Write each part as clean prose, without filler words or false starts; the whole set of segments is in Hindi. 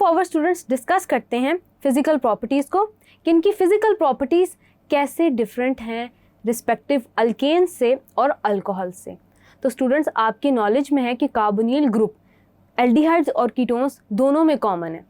फॉरवर्ड स्टूडेंट्स डिस्कस करते हैं फिजिकल प्रॉपर्टीज़ को कि इनकी फिजिकल प्रॉपर्टीज़ कैसे डिफरेंट हैं रिस्पेक्टिव अल्केन से और अल्कोहल से। तो स्टूडेंट्स आपकी नॉलेज में है कि कार्बोनिल ग्रुप एल्डिहाइड्स और कीटोन्स दोनों में कॉमन है।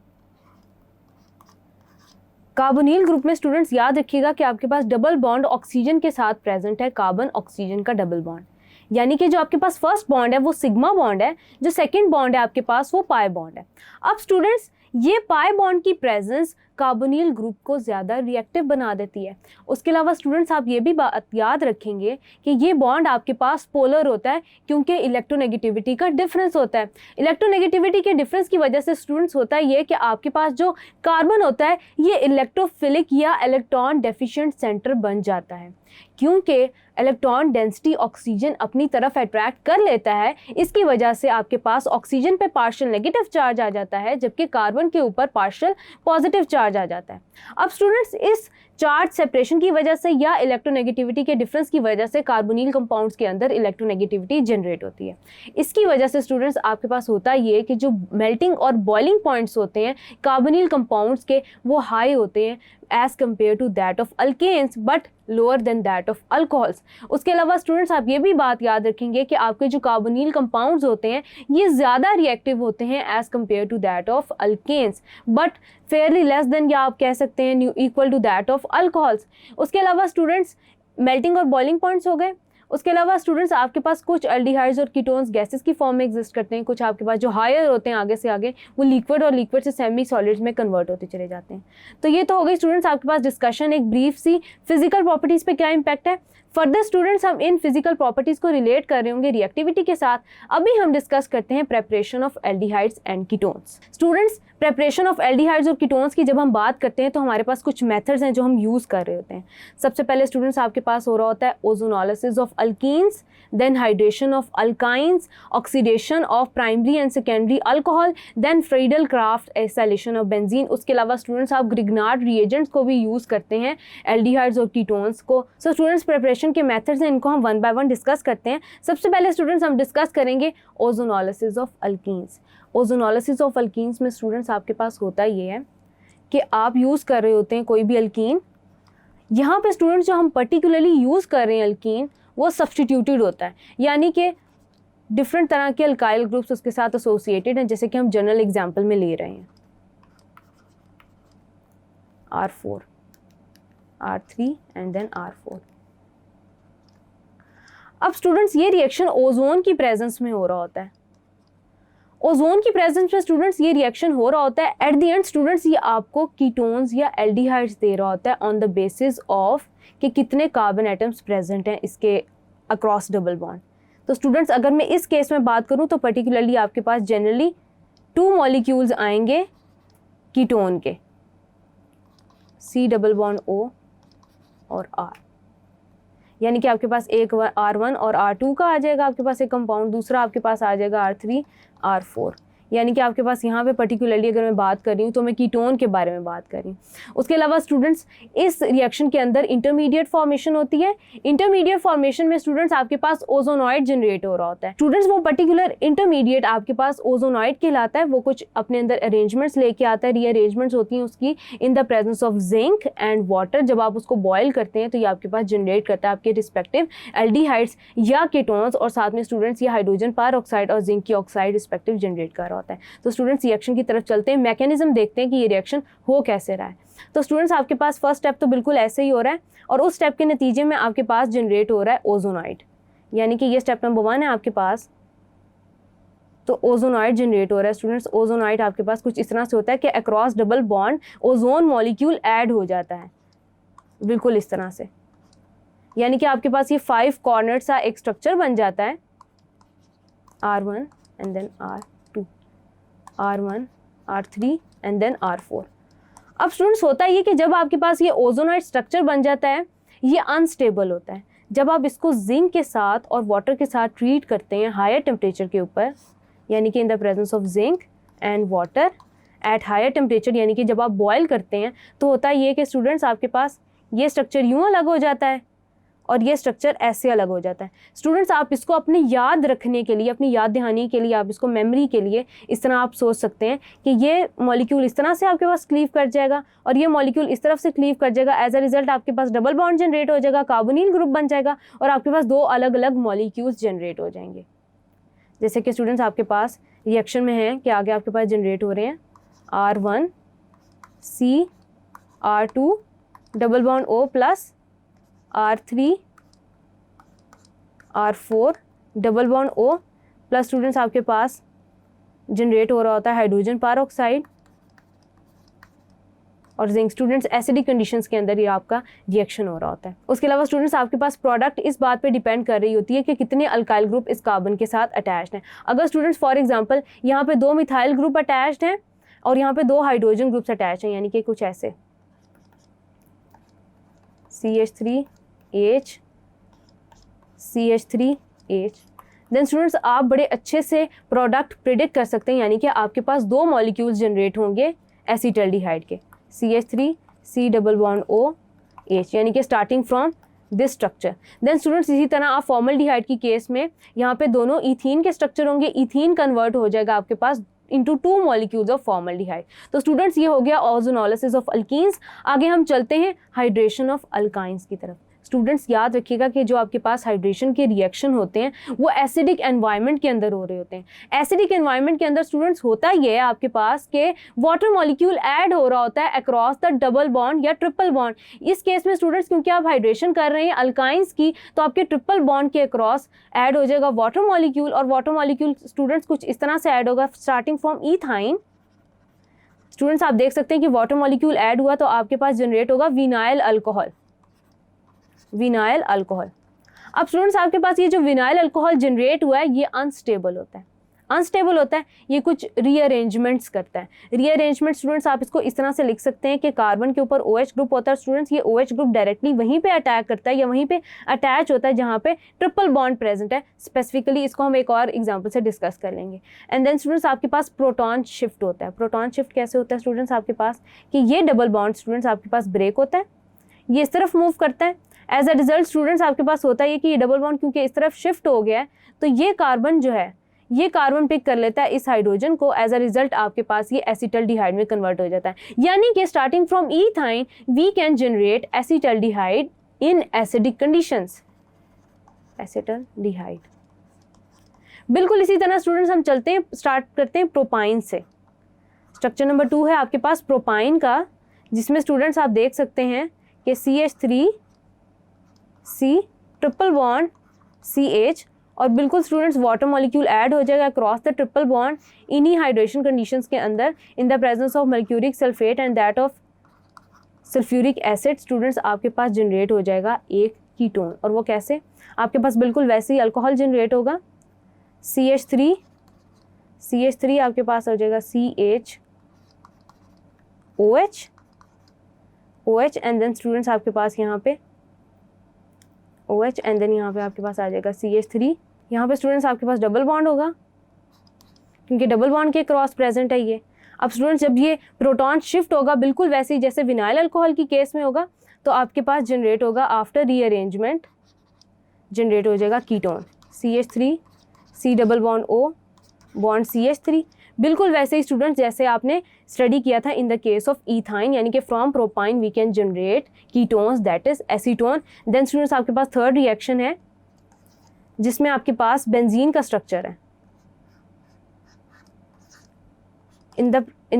कार्बोनिल ग्रुप में स्टूडेंट्स याद रखिएगा कि आपके पास डबल बॉन्ड ऑक्सीजन के साथ प्रेजेंट है, कार्बन ऑक्सीजन का डबल बॉन्ड, यानी कि जो आपके पास फर्स्ट बॉन्ड है वो सिग्मा बॉन्ड है, जो सेकंड बॉन्ड है आपके पास वो पाई बॉन्ड है। अब स्टूडेंट्स ये पाई बॉन्ड की प्रेजेंस कार्बोनिल ग्रुप को ज़्यादा रिएक्टिव बना देती है। उसके अलावा स्टूडेंट्स आप ये भी बात याद रखेंगे कि ये बॉन्ड आपके पास पोलर होता है क्योंकि इलेक्ट्रोनेगेटिविटी का डिफरेंस होता है। इलेक्ट्रोनेगेटिविटी के डिफरेंस की वजह से स्टूडेंट्स होता है ये कि आपके पास जो कार्बन होता है ये इलेक्ट्रोफिलिक या इलेक्ट्रॉन डेफिशिएंट सेंटर बन जाता है, क्योंकि इलेक्ट्रॉन डेंसिटी ऑक्सीजन अपनी तरफ अट्रैक्ट कर लेता है। इसकी वजह से आपके पास ऑक्सीजन पे पार्शियल नेगेटिव चार्ज आ जाता है, जबकि कार्बन के ऊपर पार्शियल पॉजिटिव चार्ज आ जाता है। अब स्टूडेंट्स इस चार्ज सेपरेशन की वजह से या इलेक्ट्रोनेगेटिविटी के डिफरेंस की वजह से कार्बोनिल कंपाउंड्स के अंदर इलेक्ट्रोनेगेटिविटी जनरेट होती है। इसकी वजह से स्टूडेंट्स आपके पास होता ये कि जो मेल्टिंग और बॉइलिंग पॉइंट्स होते हैं कार्बोनिल कंपाउंड्स के वो हाई होते हैं as compare to that of alkanes but lower than that of alcohols. उसके अलावा स्टूडेंट्स आप ये भी बात याद रखेंगे कि आपके जो कार्बोनिल कंपाउंड्स होते हैं ये ज़्यादा रिएक्टिव होते हैं as compare to that of alkanes but fairly less than या आप कह सकते हैं equal to that of alcohols. उसके अलावा स्टूडेंट्स मेल्टिंग और बॉइलिंग पॉइंट्स हो गए। उसके अलावा स्टूडेंट्स आपके पास कुछ एल्डिहाइड्स और कीटोन्स गैसेस की फॉर्म में एग्जिस्ट करते हैं, कुछ आपके पास जो हायर होते हैं आगे से आगे वो लिक्विड और लिक्विड से सेमी सॉलिड्स में कन्वर्ट होते चले जाते हैं। तो ये तो हो गई स्टूडेंट्स आपके पास डिस्कशन एक ब्रीफ सी फिजिकल प्रॉपर्टीज़ पे क्या इंपैक्ट है। फर्दर स्टूडेंट्स हम इन फिजिकल प्रॉपर्टीज़ को रिलेट कर रहे होंगे रिएक्टिविटी के साथ। अभी हम डिस्कस करते हैं preparation of aldehydes and ketones. Students preparation of aldehydes और कीटोन्स की जब हम बात करते हैं तो हमारे पास कुछ मेथड्स हैं जो हम यूज़ कर रहे होते हैं। सबसे पहले स्टूडेंट्स आपके पास हो रहा होता है ozonolysis of alkenes, then hydration of alkynes, oxidation of primary and secondary alcohol, then Friedel Craft acylation of benzene. उसके अलावा स्टूडेंट्स आप ग्रिग्नार्ड रिएजेंट्स को भी यूज़ करते हैं एल्डिहाइड्स और कीटोन्स को। सो स्टूडेंट्स प्रेपरेशन के मेथड्स हैं, इनको हम वन बाय वन डिस्कस करते हैं। सबसे पहले स्टूडेंट्स हम डिस्कस करेंगे ozonolysis of alkenes. Ozonolysis of alkenes में स्टूडेंट्स आपके पास होता ये है कि आप यूज़ कर रहे होते हैं कोई भी अल्कीन, यहाँ पे स्टूडेंट्स जो हम पर्टिकुलरली यूज़ कर रहे हैं अल्कीन वो सब्सटीट्यूटेड होता है, यानी कि डिफरेंट तरह के अल्काइल ग्रुप्स उसके साथ एसोसिएटेड हैं, जैसे कि हम जनरल एग्जांपल में ले रहे हैं R4, R3 and then R4। अब स्टूडेंट्स ये रिएक्शन ओजोन की प्रेजेंस में हो रहा होता है। ओजोन की प्रेजेंस में स्टूडेंट्स ये रिएक्शन हो रहा होता है। एट द एंड स्टूडेंट्स ये आपको कीटोन्स या एल्डिहाइड्स दे रहा होता है ऑन द बेसिस ऑफ कि कितने कार्बन एटम्स प्रेजेंट हैं इसके अक्रॉस डबल बॉन्ड। तो स्टूडेंट्स अगर मैं इस केस में बात करूं तो पर्टिकुलरली आपके पास जनरली 2 मॉलिक्यूल्स आएंगे कीटोन के, C डबल बॉन्ड O और R, यानी कि आपके पास एक R1 और R2 का आ जाएगा आपके पास एक कंपाउंड, दूसरा आपके पास आ जाएगा R3 R4, यानी कि आपके पास यहाँ पे पर्टिकुलरली अगर मैं बात कर रही हूँ तो मैं कीटोन के बारे में बात कर रही हूँ। उसके अलावा स्टूडेंट्स इस रिएक्शन के अंदर इंटरमीडिएट फॉर्मेशन होती है। इंटरमीडिएट फॉर्मेशन में स्टूडेंट्स आपके पास ओजोनॉइड जनरेट हो रहा होता है। स्टूडेंट्स वो पर्टिकुलर इंटरमीडिएट आपके पास ओजोनॉइड कहलाता है, वो कुछ अपने अंदर अरेंजमेंट्स लेके आता है। रीअरेंजमेंट्स होती हैं उसकी इन the presence of zinc and water. जब आप उसको बॉयल करते हैं तो ये आपके पास जनरेट करता है आपके रिस्पेक्टिव एल्डिहाइड्स या कीटोन्स, और साथ में स्टूडेंट्स ये हाइड्रोजन पर ऑक्साइड और जिंक की ऑक्साइड रिस्पेक्टिव जनरेट कर रहा होता है। तो स्टूडेंट्स रिएक्शन की तरफ चलते हैं, मैकेनिज्म देखते हैं कि ये रिएक्शन हो कैसे रहा है। तो स्टूडेंट्स आपके पास फर्स्ट स्टेप तो बिल्कुल ऐसे ही हो रहा है और उस स्टेप के नतीजे में आपके पास जनरेट हो रहा है ओजोनॉइड, यानी कि ये स्टेप नंबर 1 है आपके पास। तो ओजोनॉइड जनरेट हो रहा है स्टूडेंट्स। ओजोनॉइड आपके पास कुछ इस तरह से होता है कि across double bond ozone molecule add हो जाता है, बिल्कुल इस तरह से, यानी कि आपके पास ये 5 कॉर्नर सा एक स्ट्रक्चर बन जाता है, R1 and then R2, R1 R3 and then R4। अब स्टूडेंट्स होता है ये कि जब आपके पास ये ओजोनॉइड स्ट्रक्चर बन जाता है ये अनस्टेबल होता है। जब आप इसको जिंक के साथ और वाटर के साथ ट्रीट करते हैं हायर टेम्परेचर के ऊपर, यानी कि in the presence of zinc and water at higher temperature, यानी कि जब आप बॉयल करते हैं तो होता है ये कि स्टूडेंट्स आपके पास ये स्ट्रक्चर यूँ अलग हो जाता है और ये स्ट्रक्चर ऐसे अलग हो जाता है। स्टूडेंट्स आप इसको अपने याद रखने के लिए, अपनी याद दहानी के लिए, आप इसको मेमोरी के लिए इस तरह आप सोच सकते हैं कि ये मॉलिक्यूल इस तरह से आपके पास क्लीव कर जाएगा और ये मॉलिक्यूल इस तरफ से क्लीव कर जाएगा। एज अ रिजल्ट आपके पास डबल बॉन्ड जनरेट हो जाएगा, कार्बोनिल ग्रुप बन जाएगा और आपके पास दो अलग अलग मॉलिक्यूल्स जनरेट हो जाएंगे। जैसे कि स्टूडेंट्स आपके पास रिएक्शन में है कि आगे आपके पास जनरेट हो रहे हैं R1 C R2 double bond O plus R3 R4 double bond O plus students आपके पास जनरेट हो रहा होता है हाइड्रोजन पेरोक्साइड और जिंक। स्टूडेंट्स एसिडिक कंडीशंस के अंदर ये आपका रिएक्शन हो रहा होता है। उसके अलावा स्टूडेंट्स आपके पास प्रोडक्ट इस बात पे डिपेंड कर रही होती है कि कितने अल्काइल ग्रुप इस कार्बन के साथ अटैच्ड हैं। अगर स्टूडेंट्स फॉर एग्जांपल यहाँ पे 2 मिथाइल ग्रुप अटैच्ड हैं और यहाँ पे 2 हाइड्रोजन ग्रुप्स अटैच हैं, यानी कि कुछ ऐसे CH3H CH3H, देन स्टूडेंट्स आप बड़े अच्छे से प्रोडक्ट प्रिडिक्ट कर सकते हैं, यानी कि आपके पास 2 मॉलिक्यूल्स जनरेट होंगे एसिटल्डिहाइड के CH3 C double bond OH, यानी कि starting from this structure. Then students इसी तरह आप फॉर्मल्डिहाइड की केस में यहाँ पे दोनों इथीन के स्ट्रक्चर होंगे, इथीन कन्वर्ट हो जाएगा आपके पास into 2 molecules ऑफ फॉर्मल्डिहाइड। तो स्टूडेंट्स ये हो गया ओजोनोलिसिस ऑफ अल्कीन्स। आगे हम चलते हैं हाइड्रेशन ऑफ अल्काइंस की तरफ। स्टूडेंट्स याद रखिएगा कि जो आपके पास हाइड्रेशन के रिएक्शन होते हैं वो एसिडिक एनवायरनमेंट के अंदर हो रहे होते हैं। एसिडिक एनवायरनमेंट के अंदर स्टूडेंट्स होता ये है आपके पास के वाटर मॉलिक्यूल ऐड हो रहा होता है अक्रॉस द डबल बॉन्ड या ट्रिपल बॉन्ड। इस केस में स्टूडेंट्स क्योंकि आप हाइड्रेशन कर रहे हैं अल्काइंस की, तो आपके ट्रिपल बॉन्ड के अक्रॉस ऐड हो जाएगा वाटर मॉलिक्यूल और वाटर मॉलिक्यूल स्टूडेंट्स कुछ इस तरह से ऐड होगा स्टार्टिंग फ्रॉम इथाइन। स्टूडेंट्स आप देख सकते हैं कि वाटर मॉलिक्यूल ऐड हुआ तो आपके पास जनरेट होगा विनाइल अल्कोहल, विनाइल अल्कोहल। अब स्टूडेंट्स आपके पास ये जो विनाइल अल्कोहल जनरेट हुआ है ये अनस्टेबल होता है, अनस्टेबल होता है, ये कुछ रीअरेंजमेंट्स करता है। रीअरेंजमेंट स्टूडेंट्स आप इसको इस तरह से लिख सकते हैं कि कार्बन के ऊपर OH ग्रुप होता है स्टूडेंट्स, ये OH ग्रुप डायरेक्टली वहीं पे अटैक करता है या वहीं पे अटैच होता है जहाँ पे ट्रिपल बॉन्ड प्रेजेंट है। स्पेसिफिकली इसको हम एक और एग्जाम्पल से डिस्कस कर लेंगे। एंड देन स्टूडेंट्स आपके पास प्रोटॉन शिफ्ट होता है। प्रोटॉन शिफ्ट कैसे होता है स्टूडेंट्स आपके पास कि ये डबल बॉन्ड स्टूडेंट्स आपके पास ब्रेक होता है, ये इस तरफ मूव करता है। एज अ रिजल्ट स्टूडेंट्स आपके पास होता है कि ये डबल बॉन्ड क्योंकि इस तरफ शिफ्ट हो गया है तो ये कार्बन जो है ये कार्बन पिक कर लेता है इस हाइड्रोजन को। एज अ रिजल्ट आपके पास ये एसिटल्डिहाइड में कन्वर्ट हो जाता है, यानी कि starting from ethyne we can generate acetaldehyde in acidic conditions, acetaldehyde. बिल्कुल इसी तरह स्टूडेंट्स हम चलते हैं, स्टार्ट करते हैं प्रोपाइन से। स्ट्रक्चर नंबर 2 है आपके पास प्रोपाइन का, जिसमें स्टूडेंट्स आप देख सकते हैं कि CH3C ट्रिपल बॉन्ड CH और बिल्कुल स्टूडेंट्स वाटर मॉलिक्यूल ऐड हो जाएगा अक्रॉस द ट्रिपल बॉन्ड इन्हीं हाइड्रेशन कंडीशंस के अंदर इन the presence of mercuric sulphate and that of sulphuric acid. Students आपके पास जनरेट हो जाएगा एक कीटोन, और वो कैसे? आपके पास बिल्कुल वैसे ही अल्कोहल जनरेट होगा CH3 आपके पास हो जाएगा CHOH एंड देन स्टूडेंट्स आपके पास यहाँ पे OH एंड देन यहाँ पे आपके पास आ जाएगा CH3। यहाँ पे स्टूडेंट्स आपके पास डबल बॉन्ड होगा क्योंकि डबल बॉन्ड के क्रॉस प्रेजेंट है ये। अब स्टूडेंट्स जब ये प्रोटॉन शिफ्ट होगा बिल्कुल वैसे ही जैसे विनाइल अल्कोहल की केस में होगा, तो आपके पास जनरेट होगा आफ्टर रीअरेंजमेंट जनरेट हो जाएगा ketone CH3C double bond O bond CH3। बिल्कुल वैसे ही स्टूडेंट्स जैसे आपने स्टडी किया था in the case of ethyne, यानी कि from propyne we can generate ketones that is acetone. Then students आपके पास थर्ड रिएक्शन है जिसमें आपके पास बेंजीन का स्ट्रक्चर है इन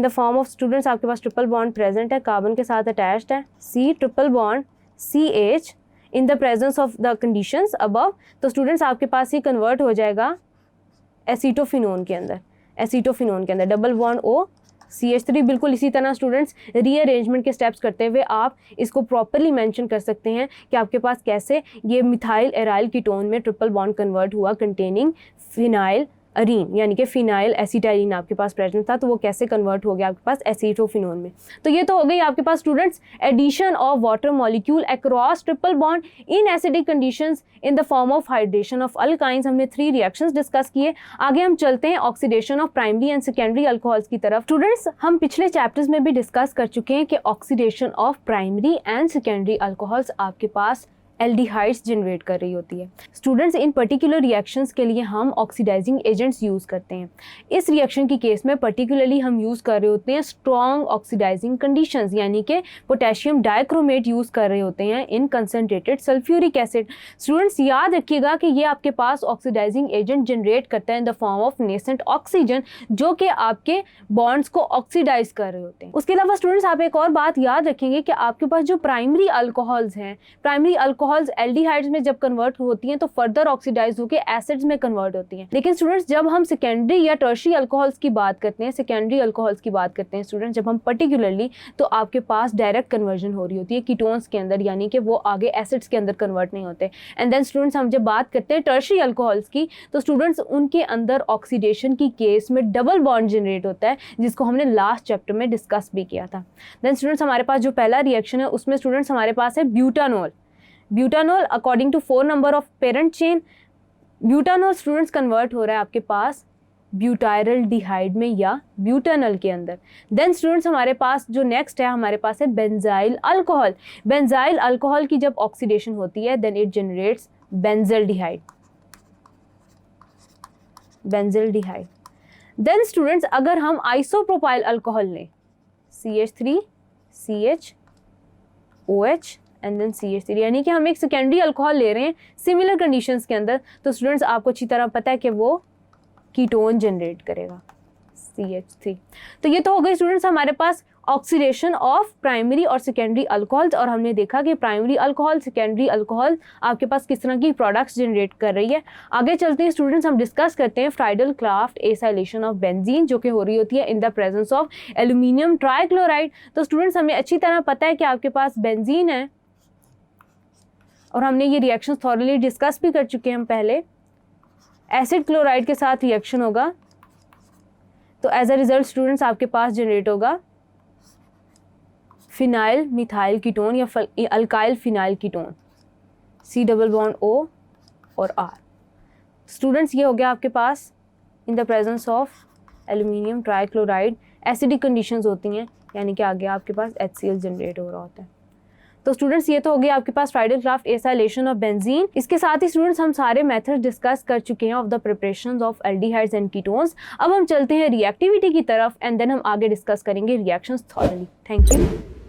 द फॉर्म ऑफ स्टूडेंट्स आपके पास ट्रिपल बॉन्ड प्रेजेंट है, कार्बन के साथ अटैच्ड है C triple bond CH in the presence of the conditions above. तो स्टूडेंट्स आपके पास ये कन्वर्ट हो जाएगा एसीटोफिनोन के अंदर, एसीटोफिनोन के अंदर डबल बॉन्ड O CH3। बिल्कुल इसी तरह स्टूडेंट्स रीअरेंजमेंट के स्टेप्स करते हुए आप इसको प्रॉपरली मेंशन कर सकते हैं कि आपके पास कैसे ये मिथाइल एराइल कीटोन में ट्रिपल बॉन्ड कन्वर्ट हुआ कंटेनिंग फिनाइल अरीन, यानी कि फिनाइल एसिटाइलिन आपके पास प्रेजेंट था, तो वो कैसे कन्वर्ट हो गया आपके पास एसीटोफिनोन में। तो ये तो हो गई आपके पास students addition of water molecule across triple bond in acidic conditions in the form of hydration of alkynes. हमने 3 रिएक्शंस डिस्कस किए। आगे हम चलते हैं oxidation of primary and secondary alcohols की तरफ। स्टूडेंट्स हम पिछले चैप्टर्स में भी डिस्कस कर चुके हैं कि oxidation of primary and secondary alcohols आपके पास एल्डिहाइड्स जनरेट कर रही होती है। स्टूडेंट्स, इन पर्टिकुलर रिएक्शंस के लिए हम ऑक्सीडाइजिंग एजेंट्स यूज़ करते हैं। इस रिएक्शन की केस में पर्टिकुलरली हम यूज़ कर रहे होते हैं स्ट्रॉन्ग ऑक्सीडाइजिंग कंडीशंस, यानी कि पोटेशियम डाइक्रोमेट यूज़ कर रहे होते हैं इन कंसनट्रेटेड सल्फ्यूरिक एसिड। स्टूडेंट्स, याद रखिएगा कि ये आपके पास ऑक्सीडाइजिंग एजेंट जनरेट करता है इन the form of nascent oxygen, जो कि आपके बॉन्ड्स को ऑक्सीडाइज कर रहे होते हैं। उसके अलावा स्टूडेंट्स, आप एक और बात याद रखेंगे कि आपके पास जो प्राइमरी अल्कोहल्स हैं, प्राइमरी अल्कोहल्स एल्डिहाइड्स में जब कन्वर्ट होती हैं तो फर्दर ऑक्सीडाइज होकर एसिड्स में कन्वर्ट होती हैं। लेकिन स्टूडेंट्स, जब हम सेकेंडरी या टर्शियरी अल्कोहल्स की बात करते हैं, सेकेंडरी अल्कोहल्स की बात करते हैं स्टूडेंट्स, जब हम पर्टिकुलरली, तो आपके पास डायरेक्ट कन्वर्जन हो रही होती है कीटोन्स के अंदर, यानी कि वो आगे एसिड्स के अंदर कन्वर्ट नहीं होते। एंड देन स्टूडेंट्स, हम जब बात करते हैं टर्शियरी अल्कोहल्स की, तो स्टूडेंट्स उनके अंदर ऑक्सीडेशन की केस में डबल बॉन्ड जनरेट होता है, जिसको हमने लास्ट चैप्टर में डिस्कस भी किया था। देन स्टूडेंट्स, हमारे पास जो पहला रिएक्शन है उसमें स्टूडेंट्स हमारे पास है butanol. Butanol according to 4 number of parent chain, butanol students convert हो रहा है आपके पास ब्यूटायरल डिहाइड में या ब्यूटानॉल के अंदर। देन स्टूडेंट्स, हमारे पास जो नेक्स्ट है, हमारे पास है बेंजाइल अल्कोहल। बेंजाइल अल्कोहल की जब ऑक्सीडेशन होती है, then it generates benzaldehyde, benzaldehyde. Then students, अगर हम आइसोप्रोपाइल अल्कोहल लें, CH3 CHOH and then CH3, यानी कि हम एक सेकेंडरी अल्कोहल ले रहे हैं सिमिलर कंडीशंस के अंदर, तो स्टूडेंट्स आपको अच्छी तरह पता है कि वो कीटोन जनरेट करेगा, CH3। तो ये तो हो गई स्टूडेंट्स हमारे पास ऑक्सीडेशन ऑफ प्राइमरी और सेकेंडरी अल्कोहल्स, और हमने देखा कि प्राइमरी अल्कोहल, सेकेंडरी अल्कोहल आपके पास किस तरह की प्रोडक्ट्स जनरेट कर रही है। आगे चलते हैं स्टूडेंट्स, हम डिस्कस करते हैं Friedl Crafts acylation of benzene, जो कि हो रही होती है इन the presence of aluminium trichloride. तो स्टूडेंट्स, हमें अच्छी तरह पता है कि आपके पास बेंजीन है, और हमने ये रिएक्शन थॉरली डिस्कस भी कर चुके हैं हम पहले। एसिड क्लोराइड के साथ रिएक्शन होगा, तो एज अ रिजल्ट स्टूडेंट्स आपके पास जनरेट होगा फिनाइल मिथाइल कीटोन या alkyl phenyl ketone, C double bond O और R। स्टूडेंट्स, ये हो गया आपके पास in the presence of aluminium trichloride, acidic conditions होती हैं, यानी कि आगे आपके पास HCl जनरेट हो रहा होता है। तो स्टूडेंट्स, ये तो हो गया आपके पास Friedel Crafts acylation of benzene. इसके साथ ही स्टूडेंट्स हम सारे मेथड डिस्कस कर चुके हैं of the preparations of aldehydes and ketones. अब हम चलते हैं रिएक्टिविटी की तरफ, एंड देन हम आगे डिस्कस करेंगे रिएक्शंस थॉरली। Thank you.